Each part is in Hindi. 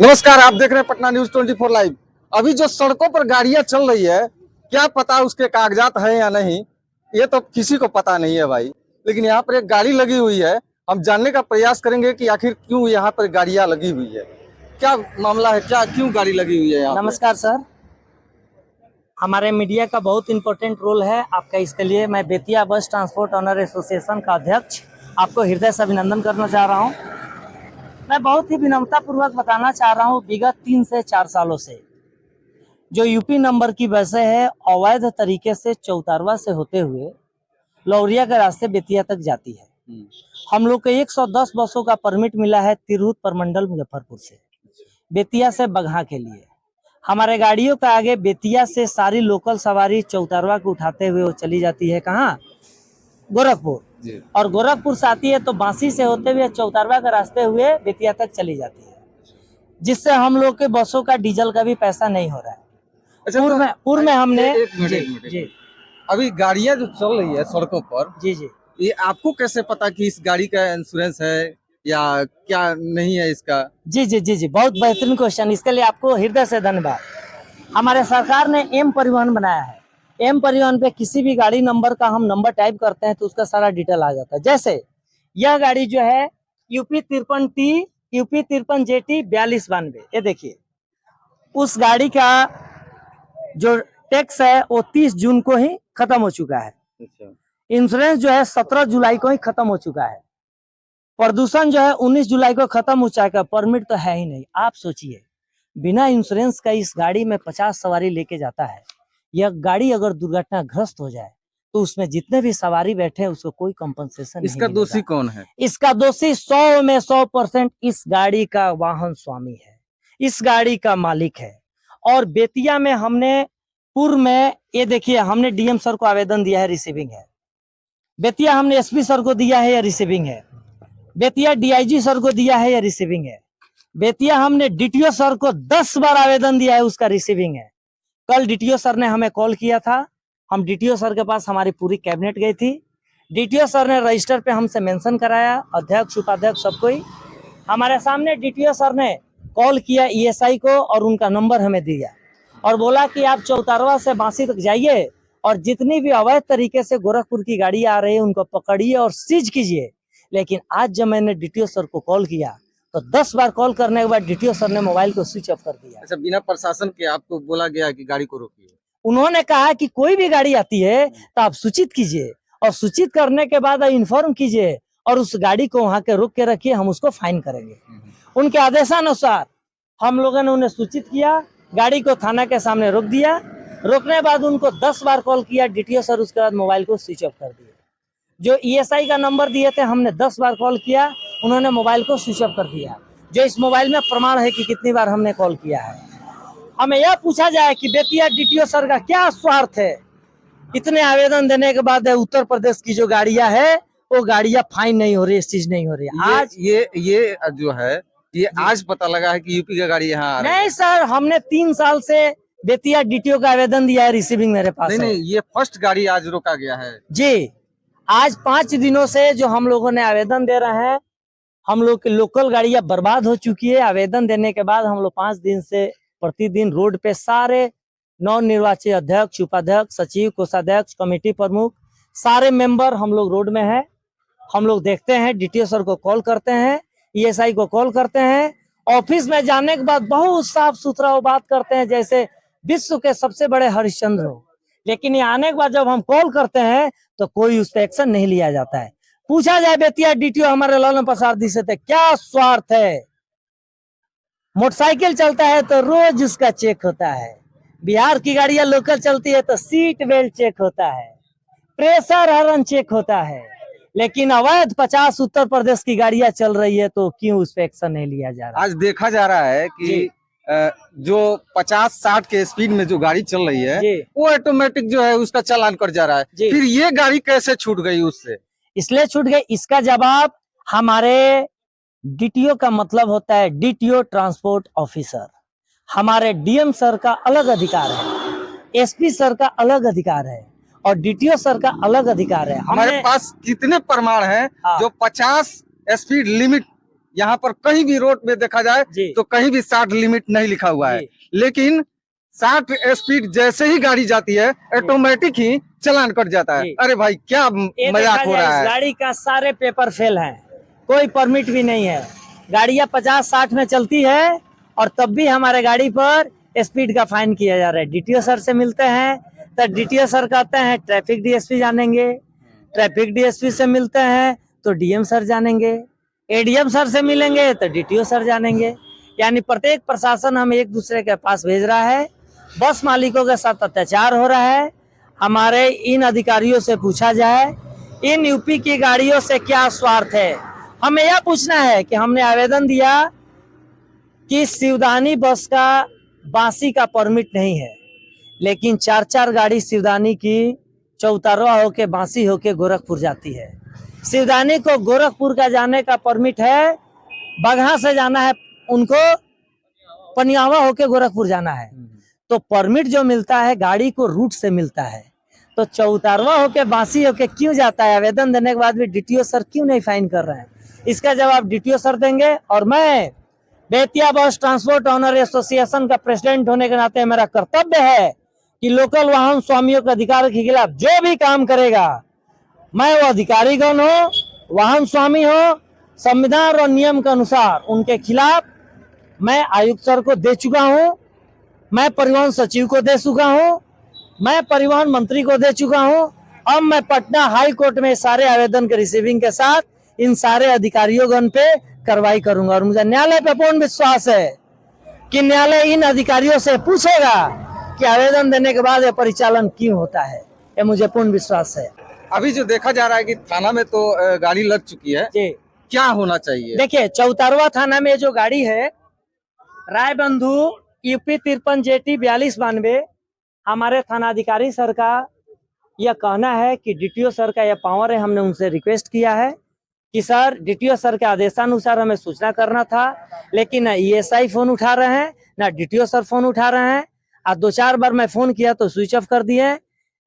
नमस्कार, आप देख रहे हैं पटना न्यूज 24 लाइव। अभी जो सड़कों पर गाड़ियां चल रही है, क्या पता उसके कागजात हैं या नहीं, ये तो किसी को पता नहीं है भाई। लेकिन यहाँ पर एक गाड़ी लगी हुई है, हम जानने का प्रयास करेंगे कि आखिर क्यों यहाँ पर गाड़ियां लगी हुई है, क्या मामला है, क्या क्यों गाड़ी लगी हुई है यहाँ पे? नमस्कार सर, हमारे मीडिया का बहुत इम्पोर्टेंट रोल है आपका। इसके लिए मैं बेतिया बस ट्रांसपोर्ट ऑनर एसोसिएशन का अध्यक्ष आपको हृदय से अभिनंदन करना चाह रहा हूं। मैं बहुत ही विनम्रता पूर्वक बताना चाह रहा हूं, विगत 3 से 4 सालों से जो यूपी नंबर की बसें है अवैध तरीके से चौतारवा से होते हुए लौरिया के रास्ते बेतिया तक जाती है। हम लोग को 110 बसों का परमिट मिला है तिरहुत प्रमंडल मुजफ्फरपुर से बेतिया से बगहा के लिए। हमारे गाड़ियों का आगे बेतिया से सारी लोकल सवारी चौतारवा को उठाते हुए वो चली जाती है कहाँ? गोरखपुर। और गोरखपुर से आती है तो बांसी से होते हुए चौतारवा के रास्ते हुए बेतिया तक चली जाती है, जिससे हम लोग के बसों का डीजल का भी पैसा नहीं हो रहा है। अच्छा, पूर्व में हमने एक मिनट। अभी गाड़ियां जो चल रही है सड़कों पर, जी, ये आपको कैसे पता कि इस गाड़ी का इंश्योरेंस है या क्या नहीं है इसका? जी, बहुत बेहतरीन क्वेश्चन। इसके लिए आपको हृदय से धन्यवाद। हमारे सरकार ने एम परिवहन बनाया है। एम परिवहन पे किसी भी गाड़ी नंबर का हम नंबर टाइप करते हैं तो उसका सारा डिटेल आ जाता है। जैसे यह गाड़ी जो है यूपी 53T यूपी 53JT 4292, ये देखिए, उस गाड़ी का जो टैक्स है वो 30 जून को ही खत्म हो चुका है। इंश्योरेंस जो है 17 जुलाई को ही खत्म हो चुका है। प्रदूषण जो है 19 जुलाई को खत्म हो जाएगा। परमिट तो है ही नहीं। आप सोचिए, बिना इंश्योरेंस का इस गाड़ी में 50 सवारी लेके जाता है। यह गाड़ी अगर दुर्घटनाग्रस्त हो जाए तो उसमें जितने भी सवारी बैठे हैं उसको कोई कंपनसेशन इसका नहीं दोषी मिलेगा। कौन है? इसका दोषी 100 में 100% इस गाड़ी का वाहन स्वामी है, इस गाड़ी का मालिक है। और बेतिया में हमने पूर्व में, ये देखिए, हमने डीएम सर को आवेदन दिया है, रिसीविंग है। बेतिया हमने एसपी सर को दिया है, या रिसीविंग है। बेतिया डीआईजी सर को दिया है, या रिसीविंग है। बेतिया हमने डीटीओ सर को 10 बार आवेदन दिया है, उसका रिसीविंग है। कल डीटीओ सर ने हमें कॉल किया था, हम डीटीओ सर के पास, हमारी पूरी कैबिनेट गई थी। डीटीओ सर ने रजिस्टर पे हमसे मेंशन कराया, अध्यक्ष उपाध्यक्ष सबको ही। हमारे सामने डीटीओ सर ने कॉल किया ईएसआई को और उनका नंबर हमें दिया और बोला कि आप चौतारवा से बांसी तक जाइए और जितनी भी अवैध तरीके से गोरखपुर की गाड़ी आ रही है उनको पकड़िए और सीज कीजिए। लेकिन आज जब मैंने डीटीओ सर को कॉल किया तो 10 बार कॉल करने के बाद डीटीओ सर ने मोबाइल को स्विच ऑफ कर दिया। अच्छा, बिना प्रशासन के आपको बोला गया कि गाड़ी को रोकिए? उन्होंने कहा कि कोई भी गाड़ी आती है तो आप सूचित कीजिए और सूचित करने के बाद इन्फॉर्म कीजिए और उस गाड़ी को वहां के रोक के रखिए, हम उसको फाइन करेंगे। उनके आदेशानुसार हम लोगों ने उन्हें सूचित किया, गाड़ी को थाना के सामने रोक दिया। रोकने के बाद उनको 10 बार कॉल किया डीटीओ सर, उसके बाद मोबाइल को स्विच ऑफ कर दिया। जो ईएसआई का नंबर दिए थे हमने 10 बार कॉल किया, उन्होंने मोबाइल को स्विच ऑफ कर दिया। जो इस मोबाइल में प्रमाण है कि कितनी बार हमने कॉल किया है। हमें यह पूछा जाए कि बेतिया डीटीओ सर का क्या स्वार्थ है? इतने आवेदन देने के बाद उत्तर प्रदेश की जो गाड़ियां है वो गाड़ियां फाइन नहीं हो रही, चीज नहीं हो रही। आज ये जो है, ये आज पता लगा है कि यूपी का गाड़ी यहाँ आ रहा है? नहीं सर, हमने 3 साल से बेतिया डीटीओ का आवेदन दिया है, रिसीविंग मेरे पास नहीं, ये फर्स्ट गाड़ी आज रोका गया है जी। आज 5 दिनों से जो हम लोगों ने आवेदन दे रहे हैं, हम लोग की लोकल गाड़ियां बर्बाद हो चुकी है। आवेदन देने के बाद हम लोग 5 दिन से प्रतिदिन रोड पे सारे नव निर्वाचित अध्यक्ष, उपाध्यक्ष, सचिव, कोषाध्यक्ष, कमेटी प्रमुख, सारे मेंबर हम लोग रोड में है। हम लोग देखते हैं, डीटीओ सर को कॉल करते हैं, ईएसआई को कॉल करते हैं। ऑफिस में जाने के बाद बहुत साफ सुथरा वो बात करते हैं जैसे विश्व के सबसे बड़े हरिश्चंद्र हो। लेकिन ये आने के बाद जब हम कॉल करते हैं तो कोई उस पर एक्शन नहीं लिया जाता है। पूछा जाए बेतिया डीटीओ हमारे लालू प्रसाद जी से क्या स्वार्थ है? मोटरसाइकिल चलता है तो रोज उसका चेक होता है। बिहार की गाड़ियां लोकल चलती है तो सीट बेल्ट चेक होता है, प्रेशर हॉर्न चेक होता है। लेकिन अवैध 50 उत्तर प्रदेश की गाड़ियां चल रही है तो क्यों उस पर एक्शन नहीं लिया जा रहा? आज देखा जा रहा है कि जो 50-60 के स्पीड में जो गाड़ी चल रही है वो ऑटोमेटिक जो है उसका चालान कट जा रहा है। फिर ये गाड़ी कैसे छूट गई उससे? इसलिए छूट गई, इसका जवाब हमारे डीटीओ का मतलब होता है डीटीओ ट्रांसपोर्ट ऑफिसर। हमारे डीएम सर का अलग अधिकार है, एसपी सर का अलग अधिकार है और डीटीओ सर का अलग अधिकार है। हमारे पास कितने प्रमाण हैं जो 50 स्पीड लिमिट यहाँ पर कहीं भी रोड में देखा जाए जी। तो कहीं भी 60 लिमिट नहीं लिखा हुआ है, जी। लेकिन 60 स्पीड जैसे ही गाड़ी जाती है ऑटोमेटिक ही चालान कट जाता है। जी। अरे भाई क्या ये मजाक देखा हो जाए, रहा इस है। गाड़ी का सारे पेपर फेल हैं, कोई परमिट भी नहीं है। गाड़ियां 50-60 में चलती है और तब भी हमारे गाड़ी पर स्पीड का फाइन किया जा रहा है। डीटीओ सर से मिलते हैं तो डीटीओ सर कहते हैं ट्रैफिक डीएसपी जानेंगे, ट्रैफिक डीएसपी से मिलते हैं तो डीएम सर जानेंगे, एडीएम सर से मिलेंगे तो डीटीओ सर जानेंगे। यानी प्रत्येक प्रशासन हम एक दूसरे के पास भेज रहा है। बस मालिकों के साथ अत्याचार हो रहा है। हमारे इन अधिकारियों से पूछा जाए इन यूपी की गाड़ियों से क्या स्वार्थ है। हमें यह पूछना है कि हमने आवेदन दिया कि शिवदानी बस का बांसी का परमिट नहीं है, लेकिन 4-4 गाड़ी शिवदानी की चौतारवा होके बांसी होके गोरखपुर जाती है। शिवदानी को गोरखपुर का जाने का परमिट है, बगहा से जाना है उनको, पनियावा होके गोरखपुर जाना है। तो परमिट जो मिलता है गाड़ी को रूट से मिलता है, तो चौतारवा होके बांसी होके क्यों जाता है? आवेदन देने के बाद भी डीटीओ सर क्यों नहीं फाइन कर रहे हैं? इसका जवाब डीटीओ सर देंगे। और मैं बेतिया बस ट्रांसपोर्ट ऑनर एसोसिएशन का प्रेसिडेंट होने के नाते मेरा कर्तव्य है कि लोकल वाहन स्वामियों के अधिकार के खिलाफ जो भी काम करेगा, मैं वो अधिकारीगण हो, वाहन स्वामी हो, संविधान और नियम के अनुसार उनके खिलाफ मैं आयुक्त सर को दे चुका हूं, मैं परिवहन सचिव को दे चुका हूं, मैं परिवहन मंत्री को दे चुका हूं। अब मैं पटना हाई कोर्ट में सारे आवेदन के रिसीविंग के साथ इन सारे अधिकारियों पे कार्रवाई करूंगा। और मुझे न्यायालय पे पूर्ण विश्वास है कि न्यायालय इन अधिकारियों से पूछेगा कि आवेदन देने के बाद यह परिचालन क्यों होता है। ये मुझे पूर्ण विश्वास है। अभी जो देखा जा रहा है कि थाना में तो गाड़ी लग चुकी है, जी क्या होना चाहिए? देखिए, चौतारवा थाना में जो गाड़ी है रायबंधु यूपी 53 JT 4292, हमारे थानाधिकारी सर का यह कहना है कि डीटीओ सर का यह पावर है। हमने उनसे रिक्वेस्ट किया है कि सर डीटीओ सर के आदेशानुसार हमें सूचना करना था, लेकिन ना ईएसआई फोन उठा रहे हैं ना डीटीओ सर फोन उठा रहे हैं। आज 2-4 बार मैं फोन किया तो स्विच ऑफ कर दिए।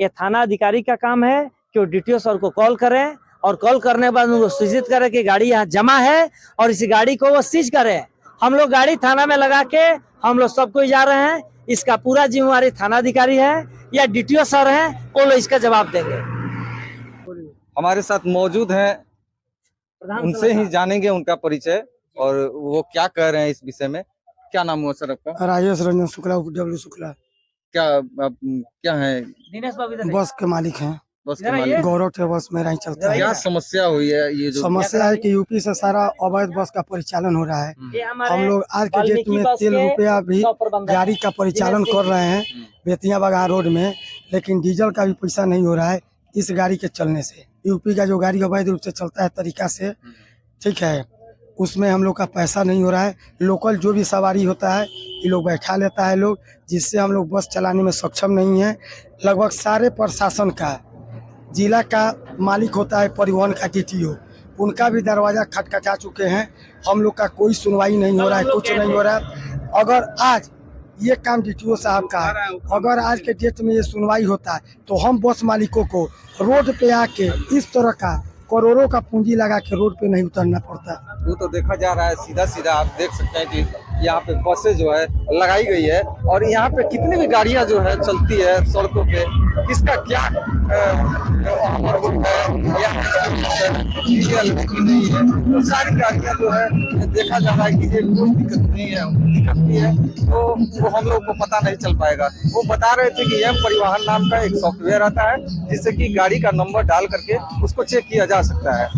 ये थाना अधिकारी का काम है कि वो डीटीओ सर को कॉल करें और कॉल करने के बाद उनको सूचित करें कि गाड़ी यहाँ जमा है और इस गाड़ी को वो सीज करें। हम लोग गाड़ी थाना में लगा के हम लोग सबको जा रहे हैं। इसका पूरा जिम्मेवारी थाना अधिकारी है या डीटीओ सर है, वो लोग इसका जवाब देंगे। हमारे साथ मौजूद हैं, उनसे ही जानेंगे उनका परिचय और वो क्या कह रहे हैं इस विषय में। क्या नाम हुआ सर आपका? राजेश रंजन शुक्ला, डब्ल्यू शुक्ला। क्या आप क्या है? दिनेश बाबू इधर बस के मालिक हैं, बस के जरा मालिक? गौरव ट्रेवल्स में ही चलता है। क्या समस्या हुई है? ये जो समस्या है कि यूपी से सारा अवैध बस का परिचालन हो रहा है। ये हमारे हम लोग आज के डेट वाल्मीकि में बस 3 के रुपया भी सौ प्रबंधक गाड़ी का परिचालन कर रहे हैं बेतिया बगहा रोड में, लेकिन डीजल का भी पैसा नहीं हो रहा है इस गाड़ी के चलने से। यूपी का जो गाड़ी अवैध रूप से चलता है तरीका से, ठीक है, उसमें हम लोग का पैसा नहीं हो रहा है। लोकल जो भी सवारी होता है ये लोग बैठा लेता है लोग, जिससे हम लोग बस चलाने में सक्षम नहीं है। लगभग सारे प्रशासन का, जिला का मालिक होता है परिवहन का डीटीओ, उनका भी दरवाजा खटखटा चुके हैं। हम लोग का कोई सुनवाई नहीं हो रहा है, कुछ नहीं हो रहा है। अगर आज ये काम डीटीओ साहब का है, अगर आज के डेट में ये सुनवाई होता है तो हम बस मालिकों को रोड पे आके इस तरह का करोड़ों का पूंजी लगा के रोड पे नहीं उतरना पड़ता। वो तो देखा जा रहा है सीधा सीधा। आप देख सकते हैं कि यहाँ पे बसें जो है लगाई गई है और यहाँ पे कितनी भी गाड़ियाँ जो है चलती है सड़कों पे, इसका क्या नहीं है। तो सारी गाड़ियाँ जो है देखा जा रहा है कि ये कोई दिक्कत नहीं है, दिक्कत नहीं है तो वो हम लोग को पता नहीं चल पाएगा। वो बता रहे थे कि एम परिवहन नाम का एक सॉफ्टवेयर आता है जिससे कि गाड़ी का नंबर डाल करके उसको चेक किया जा सकता है।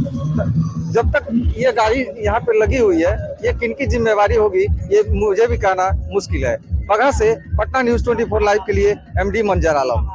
जब तक ये गाड़ी यहाँ पे लगी हुई है, ये किनकी जिम्मेवारी होगी ये मुझे भी कहना मुश्किल है। बगहा से पटना न्यूज़ 24 लाइव के लिए MD मंजर आलम।